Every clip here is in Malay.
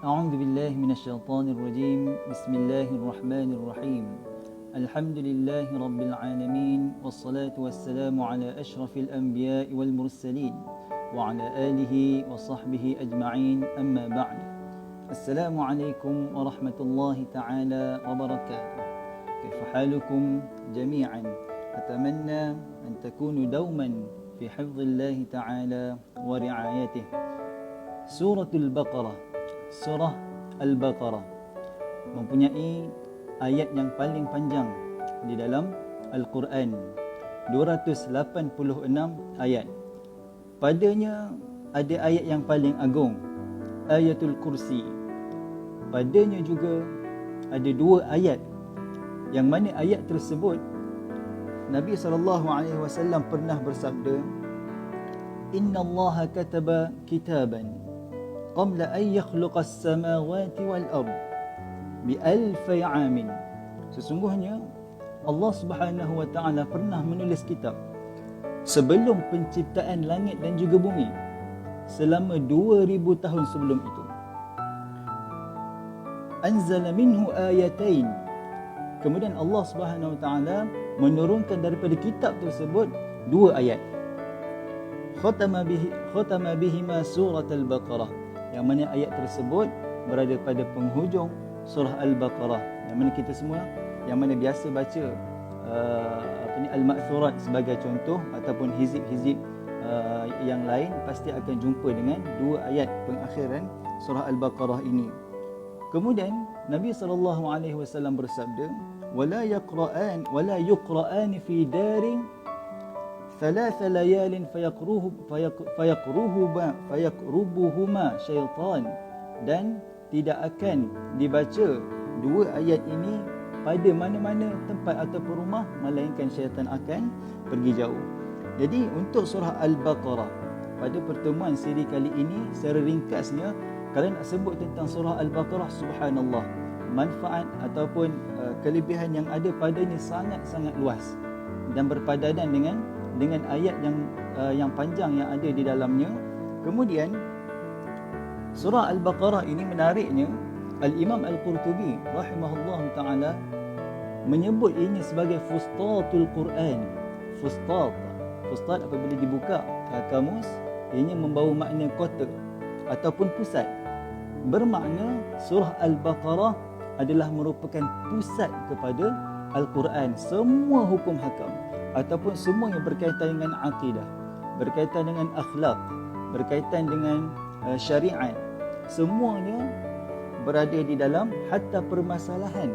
أعوذ بالله من الشيطان الرجيم. بسم الله الرحمن الرحيم. الحمد لله رب العالمين، والصلاة والسلام على أشرف الأنبياء والمرسلين وعلى آله وصحبه أجمعين، أما بعد. السلام عليكم ورحمة الله تعالى وبركاته. كيف حالكم جميعا؟ أتمنى أن تكونوا دوما في حفظ الله تعالى ورعايته. سورة البقرة، Surah Al-Baqarah mempunyai ayat yang paling panjang di dalam Al-Quran, 286 ayat. Padanya ada ayat yang paling agung, Ayatul Kursi. Padanya juga ada dua ayat, yang mana ayat tersebut Nabi SAW pernah bersabda, Inna Allah kataba kitaban qabla an yakhluqa as-samawati wal-ard bi-alfi 'amin. Sesungguhnya Allah Subhanahu wa taala pernah menulis kitab sebelum penciptaan langit dan juga bumi, selama 2000 tahun sebelum itu. Anzala minhu ayatain. Kemudian Allah Subhanahu wa taala menurunkan daripada kitab tersebut dua ayat. Khatama bihima surat Al-Baqarah, yang mana ayat tersebut berada pada penghujung surah Al-Baqarah, yang mana kita semua yang mana biasa baca Al-Ma'thurat sebagai contoh, ataupun hizib-hizib yang lain, pasti akan jumpa dengan dua ayat pengakhiran surah Al-Baqarah ini. Kemudian Nabi SAW bersabda, wala yuqra'an fi darin ثلاث ليال فيقربهما شيطان, dan tidak akan dibaca dua ayat ini pada mana-mana tempat ataupun rumah, melainkan syaitan akan pergi jauh. Jadi untuk surah Al-Baqarah pada pertemuan siri kali ini, secara ringkasnya, kalau nak sebut tentang surah Al-Baqarah, subhanallah, manfaat ataupun kelebihan yang ada padanya sangat-sangat luas dan berpadanan dengan ayat yang panjang yang ada di dalamnya. Kemudian surah Al-Baqarah ini menariknya, Al-Imam Al-Qurtubi rahimahullah ta'ala menyebut ini sebagai fustatul Quran. Fustat apabila dibuka kamus, ianya membawa makna kota ataupun pusat. Bermakna surah Al-Baqarah adalah merupakan pusat kepada Al-Quran. Semua hukum hakam ataupun semua yang berkaitan dengan akidah, berkaitan dengan akhlak, berkaitan dengan syariat, semuanya berada di dalam, hatta permasalahan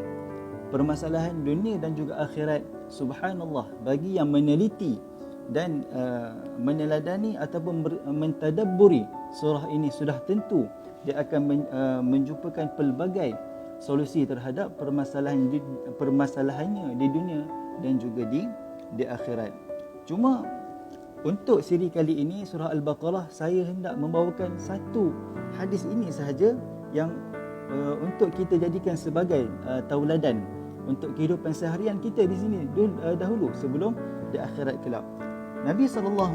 dunia dan juga akhirat. Subhanallah, bagi yang meneliti dan meneladani ataupun mentadabburi surah ini, sudah tentu dia akan menjumpakan pelbagai solusi terhadap permasalahannya di dunia dan juga di akhirat. Cuma untuk siri kali ini, surah Al-Baqarah, saya hendak membawakan satu hadis ini sahaja yang untuk kita jadikan sebagai tauladan untuk kehidupan seharian kita di sini dahulu sebelum di akhirat kelak. Nabi SAW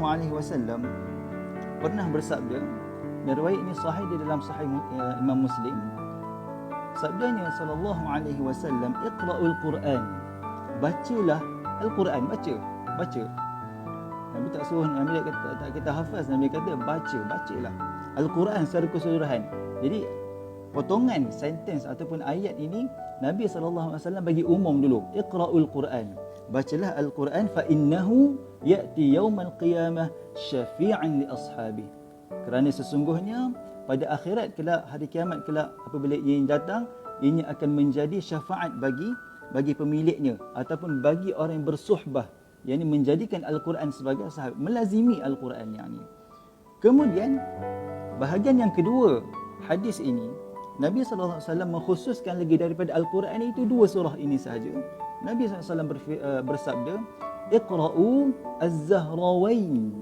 pernah bersabda, dan riwayat ini sahih di dalam sahih Imam Muslim. Sabdanya SAW, Iqra'ul Quran, bacalah Al-Quran, baca. Nabi tak suruh, Nabi tak kita hafaz, Nabi kata bacalah Al-Quran secara keseluruhan. Jadi potongan sentence ataupun ayat ini Nabi SAW bagi umum dulu. Iqra'ul Quran, bacalah Al-Quran, fa innahu ya'ti yaumal qiyamah syafi'an li ashabi. Kerana sesungguhnya pada akhirat kelak, hari kiamat kelak, apabila ia datang, ianya akan menjadi syafaat bagi pemiliknya ataupun bagi orang yang bersuhbah, yakni menjadikan Al-Quran sebagai sahabat, melazimi Al-Quran yang ini. Kemudian bahagian yang kedua hadis ini, Nabi SAW mengkhususkan lagi daripada Al-Quran itu dua surah ini sahaja. Nabi SAW bersabda, Iqra'u az-Zahrawain,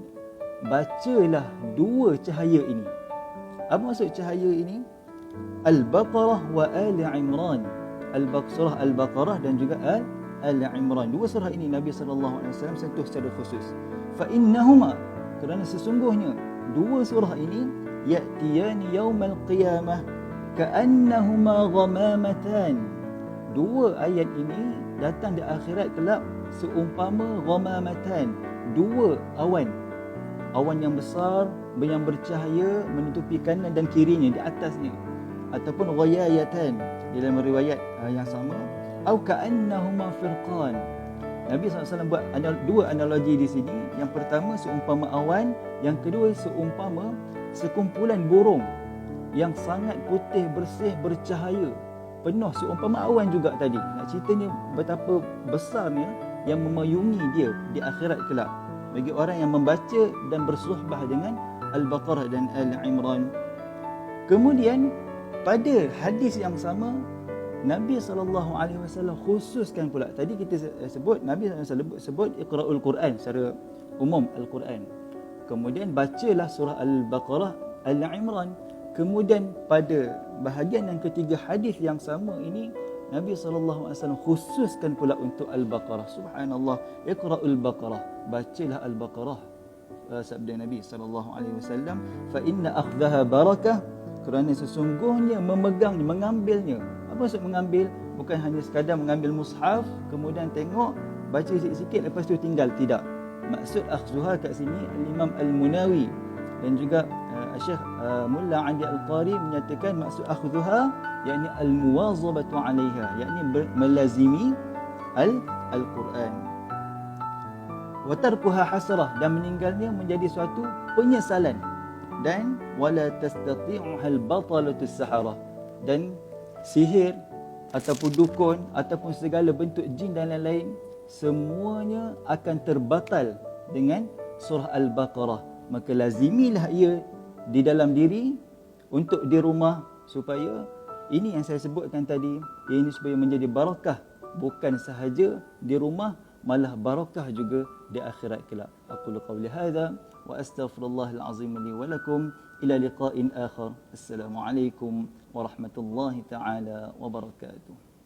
bacalah dua cahaya ini. Apa maksud cahaya ini? Al-Baqarah wa Ali Imran. Surah Al-Baqarah dan juga Al-Imran. Dua surah ini Nabi SAW sentuh secara khusus. Fa innahuma, kerana sesungguhnya dua surah ini ya'tiyani yaumal qiyamah ka'annahuma ghamamatan. Dua ayat ini datang di akhirat kelak seumpama ghamamatan, dua awan. Awan yang besar yang bercahaya menutupi kanan dan kirinya, di atasnya. Ataupun ghayayatan dalam riwayat yang sama. Au ka'annahuma firqan. Nabi SAW buat dua analogi di sini. Yang pertama seumpama awan, yang kedua seumpama sekumpulan burung yang sangat putih, bersih, bercahaya, penuh, seumpama awan juga tadi. Nak ceritanya betapa besarnya yang memayungi dia di akhirat kelak bagi orang yang membaca dan bersuhbah dengan Al-Baqarah dan Al-Imran. Kemudian pada hadis yang sama, Nabi SAW khususkan pula. Tadi kita sebut, Nabi SAW sebut Iqra'ul Quran secara umum, Al-Quran. Kemudian bacalah surah Al-Baqarah, Al-Imran. Kemudian pada bahagian yang ketiga hadis yang sama ini, Nabi SAW khususkan pula untuk Al-Baqarah. Subhanallah, Iqra'ul Baqarah, bacalah Al-Baqarah. Sabda Nabi SAW, fa inna akhdaha barakah, kerana sesungguhnya memegangnya, mengambilnya. Apa maksud mengambil? Bukan hanya sekadar mengambil mushaf, kemudian tengok, baca sikit-sikit, lepas tu tinggal. Tidak. Maksud akhzuha kat sini, Al-Imam Al-Munawi dan juga Syekh Mulla Adi Al-Qari menyatakan maksud akhzuha, yakni al-muwazabatu alaiha, yakni melazimi Al-Quran. Wa tarkuha hasrah, dan meninggalnya menjadi suatu penyesalan. Dan wala tastati'uha al-batalatu as-sahara, dan sihir ataupun dukun ataupun segala bentuk jin dan lain-lain semuanya akan terbatal dengan surah Al-Baqarah. Maka lazimilah ia di dalam diri, untuk di rumah, supaya ini yang saya sebutkan tadi, ini supaya menjadi barakah, bukan sahaja di rumah, malah barakah juga di akhirat kelak. Aqulu qawli hadza wa astaghfirullahal azim li wa lakum, ila liqa'in akhar. Assalamualaikum warahmatullahi taala wabarakatuh.